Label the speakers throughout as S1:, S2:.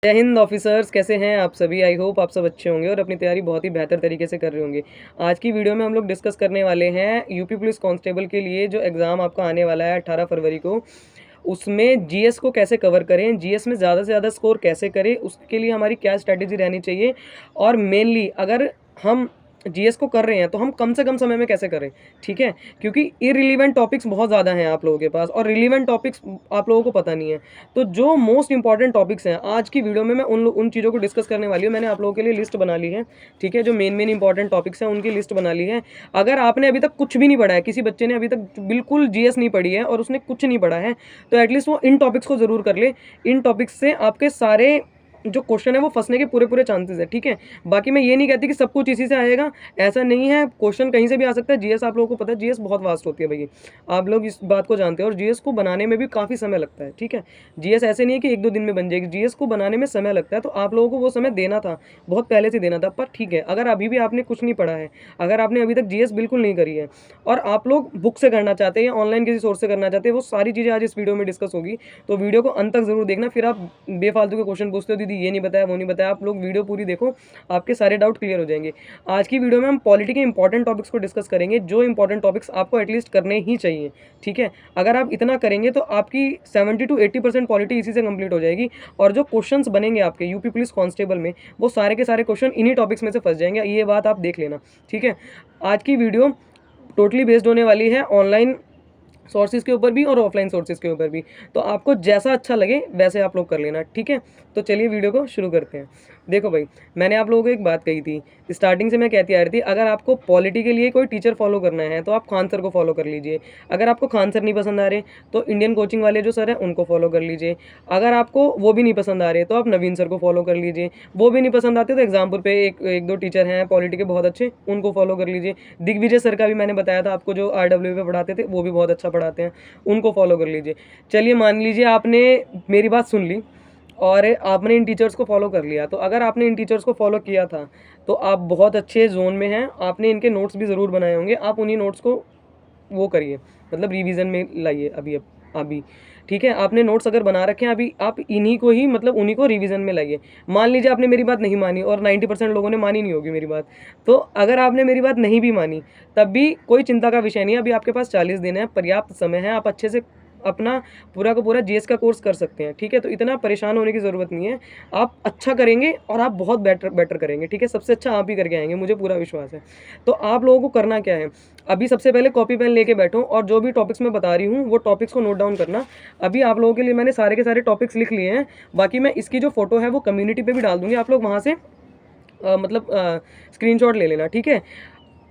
S1: जय हिंद ऑफिसर्स, कैसे हैं आप सभी। आई होप आप सब अच्छे होंगे और अपनी तैयारी बहुत ही बेहतर तरीके से कर रहे होंगे। आज की वीडियो में हम लोग डिस्कस करने वाले हैं यूपी पुलिस कांस्टेबल के लिए जो एग्ज़ाम आपका आने वाला है 18 फरवरी को, उसमें जीएस को कैसे कवर करें, जीएस में ज़्यादा से ज़्यादा स्कोर कैसे करें, उसके लिए हमारी क्या स्ट्रैटेजी रहनी चाहिए। और मेनली अगर हम जीएस को कर रहे हैं तो हम कम से कम समय में कैसे करें, ठीक है। क्योंकि इररिलेवेंट टॉपिक्स बहुत ज़्यादा हैं आप लोगों के पास और रिलेवेंट टॉपिक्स आप लोगों को पता नहीं है। तो जो मोस्ट इंपॉर्टेंट टॉपिक्स हैं आज की वीडियो में मैं उन चीज़ों को डिस्कस करने वाली हूँ। मैंने आप लोगों के लिए लिस्ट बना ली है, ठीक है। जो मेन इंपॉर्टेंट टॉपिक्स हैं उनकी लिस्ट बना ली है। अगर आपने अभी तक कुछ भी नहीं पढ़ा है, किसी बच्चे ने अभी तक बिल्कुल जीएस नहीं पढ़ी है और उसने कुछ नहीं पढ़ा है, तो एटलीस्ट वो इन टॉपिक्स को ज़रूर कर ले। इन टॉपिक्स से आपके सारे जो क्वेश्चन है वो फंसने के पूरे चांसेस है, ठीक है। बाकी मैं ये नहीं कहती कि सब कुछ इसी से आएगा, ऐसा नहीं है। क्वेश्चन कहीं से भी आ सकता है। जीएस आप लोगों को पता है, जीएस बहुत वास्ट होती है भैया, आप लोग इस बात को जानते हैं। और जीएस को बनाने में भी काफ़ी समय लगता है, ठीक है। जीएस ऐसे नहीं है कि 1-2 दिन में बन जाएगी, जीएस को बनाने में समय लगता है। तो आप लोगों को वो समय देना था, बहुत पहले से देना था। पर ठीक है, अगर अभी भी आपने कुछ नहीं पढ़ा है, अगर आपने अभी तक जीएस बिल्कुल नहीं करी है और आप लोग बुक से करना चाहते हैं या ऑनलाइन किसी सोर्स से करना चाहते हैं, वो सारी चीज़ें आज इस वीडियो में डिस्कस होगी। तो वीडियो को अंत तक जरूर देखना। फिर आप बेफालतू के क्वेश्चन पूछते हो, दीदी ये नहीं बताया वो नहीं बताया। आप लोग वीडियो पूरी देखो, आपके सारे डाउट क्लियर हो जाएंगे। आज की वीडियो में हम पॉलिटी के इंपॉर्टेंट टॉपिक्स को डिस्कस करेंगे, जो इंपॉर्टेंट टॉपिक्स आपको एटलीस्ट करने ही चाहिए, ठीक है। अगर आप इतना करेंगे तो आपकी 70 to 80% पॉलिटी इसी से कंप्लीट हो जाएगी। और जो क्वेश्चंस बनेंगे आपके यूपी पुलिस कांस्टेबल में, वो सारे के सारे क्वेश्चन इन्हीं टॉपिक्स में से फंस जाएंगे। ये बात आप देख लेना, ठीक है। आज की वीडियो टोटली बेस्ड होने वाली है ऑनलाइन सोर्सेज के ऊपर भी और ऑफलाइन सोर्सेज के ऊपर भी। तो आपको जैसा अच्छा लगे वैसे आप लोग कर लेना, ठीक है। तो चलिए वीडियो को शुरू करते हैं। देखो भाई, मैंने आप लोगों को एक बात कही थी स्टार्टिंग से, मैं कहती आ रही थी, अगर आपको पॉलिटी के लिए कोई टीचर फॉलो करना है तो आप खान सर को फॉलो कर लीजिए। अगर आपको खान सर नहीं पसंद आ रहे तो इंडियन कोचिंग वाले जो सर हैं उनको फॉलो कर लीजिए। अगर आपको वो भी नहीं पसंद आ रहे तो आप नवीन सर को फॉलो कर लीजिए। वो भी नहीं पसंद आते तो एग्जाम्पल पे एक दो टीचर हैं पॉलिटी के बहुत अच्छे, उनको फॉलो कर लीजिए। दिग्विजय सर का भी मैंने बताया था आपको, जो RW पे पढ़ाते थे, वो भी बहुत अच्छा पढ़ाते हैं, उनको फॉलो कर लीजिए। चलिए मान लीजिए आपने मेरी बात सुन ली और आपने इन टीचर्स को फॉलो कर लिया। तो अगर आपने इन टीचर्स को फॉलो किया था तो आप बहुत अच्छे जोन में हैं। आपने इनके नोट्स भी ज़रूर बनाए होंगे, आप उन्हीं नोट्स को वो करिए, मतलब रिवीजन में लाइए अभी, ठीक है। आपने नोट्स अगर बना रखे हैं अभी, आप इन्हीं को ही, मतलब उन्हीं को रिवीजन में लाइए। मान लीजिए आपने मेरी बात नहीं मानी और 90% लोगों ने मानी नहीं होगी मेरी बात, तो अगर आपने मेरी बात नहीं भी मानी तब भी कोई चिंता का विषय नहीं है। अभी आपके पास 40 दिन है, पर्याप्त समय है, आप अच्छे से अपना पूरा का पूरा जीएस का कोर्स कर सकते हैं, ठीक है। तो इतना परेशान होने की ज़रूरत नहीं है। आप अच्छा करेंगे और आप बहुत बेटर करेंगे, ठीक है। सबसे अच्छा आप ही करके आएंगे, मुझे पूरा विश्वास है। तो आप लोगों को करना क्या है, अभी सबसे पहले कॉपी पेन लेके बैठो और जो भी टॉपिक्स मैं बता रही हूँ वो टॉपिक्स को नोट डाउन करना। अभी आप लोगों के लिए मैंने सारे के सारे टॉपिक्स लिख लिए हैं। बाकी मैं इसकी जो फोटो है वो कम्युनिटी पे भी डाल दूंगी, आप लोग वहाँ से मतलब स्क्रीनशॉट ले लेना, ठीक है।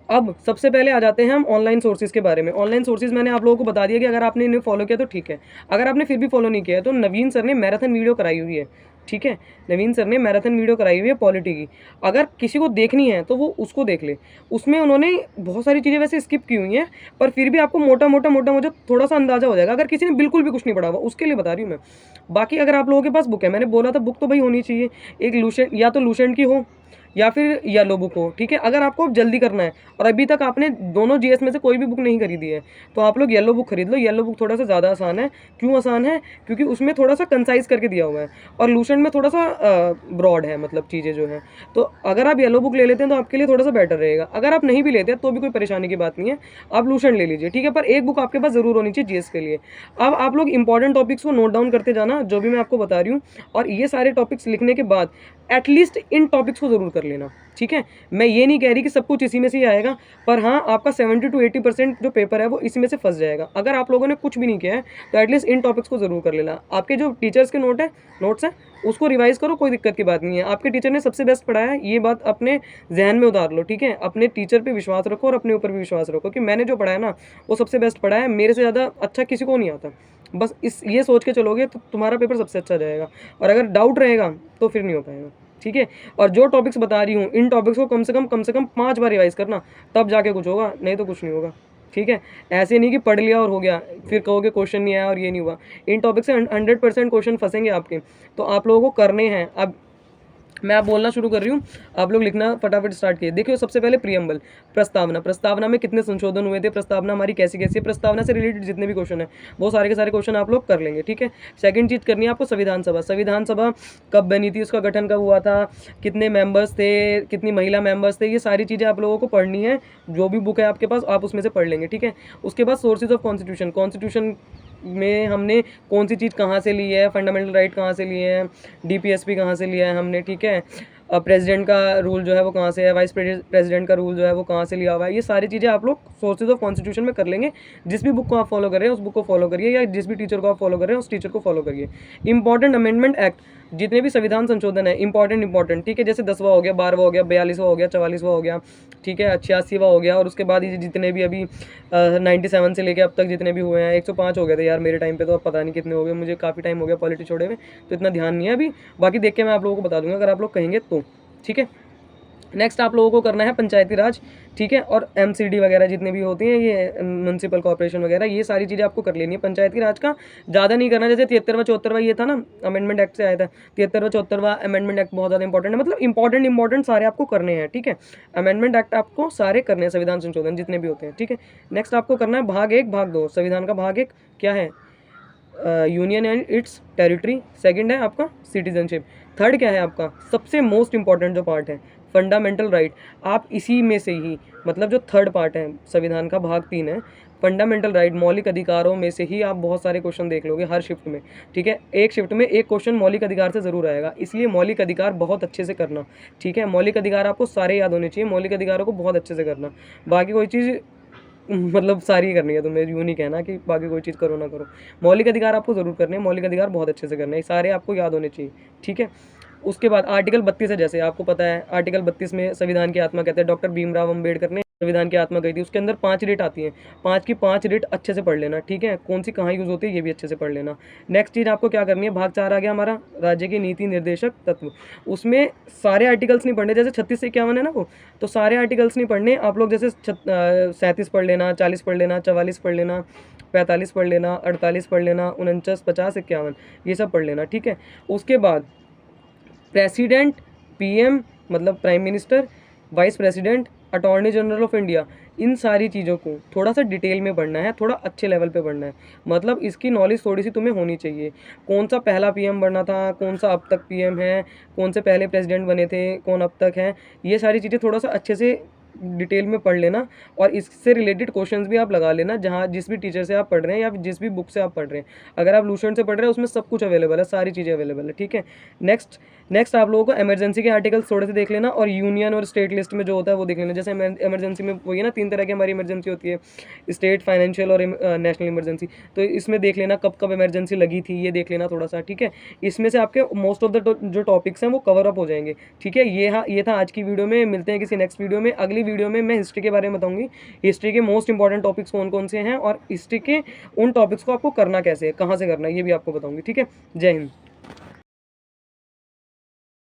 S1: अब सबसे पहले आ जाते हैं हम ऑनलाइन सोर्सेज के बारे में। ऑनलाइन सोर्सेज मैंने आप लोगों को बता दिया कि अगर आपने इन्हें फॉलो किया तो ठीक है। अगर आपने फिर भी फॉलो नहीं किया है तो नवीन सर ने मैराथन वीडियो कराई हुई है, ठीक है। नवीन सर ने मैराथन वीडियो कराई हुई है पॉलिटी की, अगर किसी को देखनी है तो वो उसको देख ले। उसमें उन्होंने बहुत सारी चीज़ें वैसे स्किप की हुई हैं, पर फिर भी आपको मोटा मोटा थोड़ा सा अंदाजा हो जाएगा। अगर किसी ने बिल्कुल भी कुछ नहीं पढ़ा हुआ उसके लिए बता रही हूँ मैं। बाकी अगर आप लोगों के पास बुक है, मैंने बोला था बुक तो भाई होनी चाहिए। एक लूसेंट, या तो लूसेंट की हो या फिर येलो बुक हो, ठीक है। अगर आपको जल्दी करना है और अभी तक आपने दोनों जीएस में से कोई भी बुक नहीं खरीदी है तो आप लोग येलो बुक खरीद लो। येलो बुक थोड़ा सा ज़्यादा आसान है। क्यों आसान है? क्योंकि उसमें थोड़ा सा कंसाइज करके दिया हुआ है और लूसेंट में थोड़ा सा ब्रॉड है, मतलब चीज़ें जो है। तो अगर आप येलो बुक ले लेते हैं तो आपके लिए थोड़ा सा बेटर रहेगा। अगर आप नहीं भी लेते हैं तो भी कोई परेशानी की बात नहीं है, आप लूसेंट ले लीजिए, ठीक है। पर एक बुक आपके पास ज़रूर होनी चाहिए जीएस के लिए। अब आप लोग इंपॉर्टेंट टॉपिक्स को नोट डाउन करते जाना, जो भी मैं आपको बता रही हूँ। और ये सारे टॉपिक्स लिखने के बाद एटलीस्ट इन टॉपिक्स को ज़रूर कर लेना, ठीक है। मैं ये नहीं कह रही कि सब कुछ इसी में से ही आएगा, पर हाँ आपका 70 to 80% जो पेपर है वो इसी में से फंस जाएगा। अगर आप लोगों ने कुछ भी नहीं किया है तो एटलीस्ट इन टॉपिक्स को ज़रूर कर लेना। आपके जो टीचर्स के नोट्स हैं उसको रिवाइज करो, कोई दिक्कत की बात नहीं है। आपके टीचर ने सबसे बेस्ट पढ़ाया है, ये बात अपने जहन में उतार लो, ठीक है। अपने टीचर पर विश्वास रखो और अपने ऊपर भी विश्वास रखो कि मैंने जो पढ़ाया ना वो सबसे बेस्ट पढ़ाया है, मेरे से ज़्यादा अच्छा किसी को नहीं आता। बस ये सोच के चलोगे तो तुम्हारा पेपर सबसे अच्छा जाएगा। और अगर डाउट रहेगा तो फिर नहीं हो पाएगा, ठीक है। और जो टॉपिक्स बता रही हूँ इन टॉपिक्स को कम से कम 5 बार रिवाइज करना, तब जाके कुछ होगा, नहीं तो कुछ नहीं होगा, ठीक है। ऐसे नहीं कि पढ़ लिया और हो गया फिर कहोगे क्वेश्चन नहीं आया और ये नहीं हुआ। इन टॉपिक से 100% क्वेश्चन फंसेंगे आपके, तो आप लोगों को करने हैं। अब मैं आप बोलना शुरू कर रही हूँ, आप लोग लिखना फटाफट स्टार्ट किए। देखिए सबसे पहले प्रियम्बल, प्रस्तावना। प्रस्तावना में कितने संशोधन हुए थे, प्रस्तावना हमारी कैसी कैसी है, प्रस्तावना से रिलेटेड जितने भी क्वेश्चन है वो सारे के सारे क्वेश्चन आप लोग कर लेंगे, ठीक है। सेकंड चीज़ करनी है आपको संविधान सभा। संविधान सभा कब बनी थी, उसका गठन कब हुआ था, कितने मेंबर्स थे, कितनी महिला मेंबर्स थे, ये सारी चीज़ें आप लोगों को पढ़नी है। जो भी बुक है आपके पास आप उसमें से पढ़ लेंगे, ठीक है। उसके बाद सोर्सेज ऑफ कॉन्स्टिट्यूशन, कॉन्स्टिट्यूशन में हमने कौन सी चीज़ कहाँ से ली है, फंडामेंटल राइट कहाँ से लिए हैं, डीपीएसपी कहाँ से लिया है हमने, ठीक है। प्रेसिडेंट का रूल जो है वो कहाँ से है, वाइस प्रेसिडेंट का रूल जो है वो कहाँ से लिया हुआ है, ये सारी चीज़ें आप लोग सोर्सेज ऑफ कॉन्स्टिट्यूशन में कर लेंगे। जिस भी बुक को आप फॉलो कर रहे हैं उस बुक को फॉलो करिए, या जिस भी टीचर को आप फॉलो कर रहे हैं उस टीचर को फॉलो करिए। इंपॉर्टेंट अमेंडमेंट एक्ट, जितने भी संविधान संशोधन है इंपॉर्टेंट, ठीक है। जैसे 10वां हो गया, 12वां हो गया, 42वां हो गया, 44वां हो गया, ठीक है, 86वां हो गया, और उसके बाद ये जितने भी अभी 97 से लेके अब तक जितने भी हुए हैं, 105 हो गए थे यार मेरे टाइम पे, तो अब पता नहीं कितने हो गए, मुझे काफ़ी टाइम हो गया पॉलिटी छोड़े हुए, तो इतना ध्यान नहीं है अभी। बाकी देख के मैं आप लोगों को बता दूंगा अगर आप लोग कहेंगे तो, ठीक है। नेक्स्ट आप लोगों को करना है पंचायती राज, ठीक है, और एमसीडी वगैरह जितने भी होती हैं, ये म्यूनसिपल कॉर्पोरेशन वगैरह, ये सारी चीज़ें आपको कर लेनी है। पंचायती राज का ज़्यादा नहीं करना, जैसे 73वां 74वां ये था ना, अमेंडमेंट एक्ट से आया था, 73वां 74वां अमेंडमेंट एक्ट बहुत ज़्यादा इंपॉर्टेंट है, मतलब इंपॉर्टेंट सारे आपको करने हैं, ठीक है। अमेंडमेंट एक्ट आपको सारे करने हैं, संविधान संशोधन जितने भी होते हैं, ठीक है। नेक्स्ट आपको करना है भाग 1 भाग 2, संविधान का भाग 1 क्या है, union and it's territory. Second है आपका सिटीजनशिप। थर्ड क्या है आपका सबसे मोस्ट इंपॉर्टेंट जो पार्ट है, फंडामेंटल राइट। आप इसी में से ही, मतलब जो थर्ड पार्ट है संविधान का भाग 3 है, फंडामेंटल राइट, मौलिक अधिकारों में से ही आप बहुत सारे क्वेश्चन देख लोगे हर शिफ्ट में, ठीक है। एक शिफ्ट में एक क्वेश्चन मौलिक अधिकार से ज़रूर आएगा, इसलिए मौलिक अधिकार बहुत अच्छे से करना, ठीक है। मौलिक अधिकार आपको सारे याद होने चाहिए, मौलिक अधिकारों को बहुत अच्छे से करना। बाकी कोई चीज़ मतलब सारी करनी है, तुम्हें यूँ नहीं कहना कि बाकी कोई चीज़ करो ना करो, मौलिक अधिकार आपको ज़रूर करने हैं, मौलिक अधिकार बहुत अच्छे से करने हैं, सारे आपको याद होने चाहिए, ठीक है। उसके बाद आर्टिकल 32 है, जैसे आपको पता है आर्टिकल 32 में संविधान की आत्मा कहते हैं, डॉक्टर भीमराव अम्बेडकर ने संविधान की आत्मा कही थी। उसके अंदर 5 रेट आती हैं, 5 की 5 रेट अच्छे से पढ़ लेना, ठीक है। कौन सी कहाँ यूज़ होती है ये भी अच्छे से पढ़ लेना। नेक्स्ट चीज़ आपको क्या करनी है, भाग 4 आ गया हमारा, राज्य की नीति निर्देशक तत्व। उसमें सारे आर्टिकल्स नहीं पढ़ने, जैसे 36 से 51 है ना वो, तो सारे आर्टिकल्स नहीं पढ़ने आप लोग, जैसे 37 पढ़ लेना, 40 पढ़ लेना, 44 पढ़ लेना, 45 पढ़ लेना, 48 पढ़ लेना, 49, 50, 51, ये सब पढ़ लेना, ठीक है। उसके बाद प्रेसिडेंट, पीएम मतलब prime minister, vice president, attorney general of India, इन सारी चीज़ों को थोड़ा सा डिटेल में पढ़ना है, थोड़ा अच्छे लेवल पे पढ़ना है, मतलब इसकी नॉलेज थोड़ी सी तुम्हें होनी चाहिए। कौन सा पहला पीएम बना था, कौन सा अब तक पीएम है, कौन से पहले प्रेसिडेंट बने थे, कौन अब तक हैं, ये सारी चीज़ें थोड़ा सा अच्छे से डिटेल में पढ़ लेना, और इससे रिलेटेड क्वेश्चंस भी आप लगा लेना जहाँ जिस भी टीचर से आप पढ़ रहे हैं या जिस भी बुक से आप पढ़ रहे हैं। अगर आप लूसेंट से पढ़ रहे हैं उसमें सब कुछ अवेलेबल है, सारी चीज़ें अवेलेबल है, ठीक है। नेक्स्ट आप लोगों को इमरजेंसी के आर्टिकल्स थोड़े से देख लेना, और यूनियन और स्टेट लिस्ट में जो होता है वो देख लेना। जैसे इमरजेंसी में वही है ना, 3 तरह की हमारी इमरजेंसी होती है, स्टेट, फाइनेंशियल और नेशनल इमरजेंसी। तो इसमें देख लेना कब कब इमरजेंसी लगी थी, ये देख लेना थोड़ा सा, ठीक है। इसमें से आपके मोस्ट ऑफ द जो टॉपिक्स हैं वो कवर अप हो जाएंगे, ठीक है। ये था आज की वीडियो में, मिलते हैं किसी नेक्स्ट वीडियो में। अगली वीडियो में मैं हिस्ट्री के बारे में बताऊंगी, हिस्ट्री के मोस्ट इंपॉर्टेंट टॉपिक्स कौन कौन से हैं, और हिस्ट्री के उन टॉपिक्स को आपको करना कैसे है, कहाँ से करना है, ये भी आपको बताऊंगी, ठीक है। जय हिंद।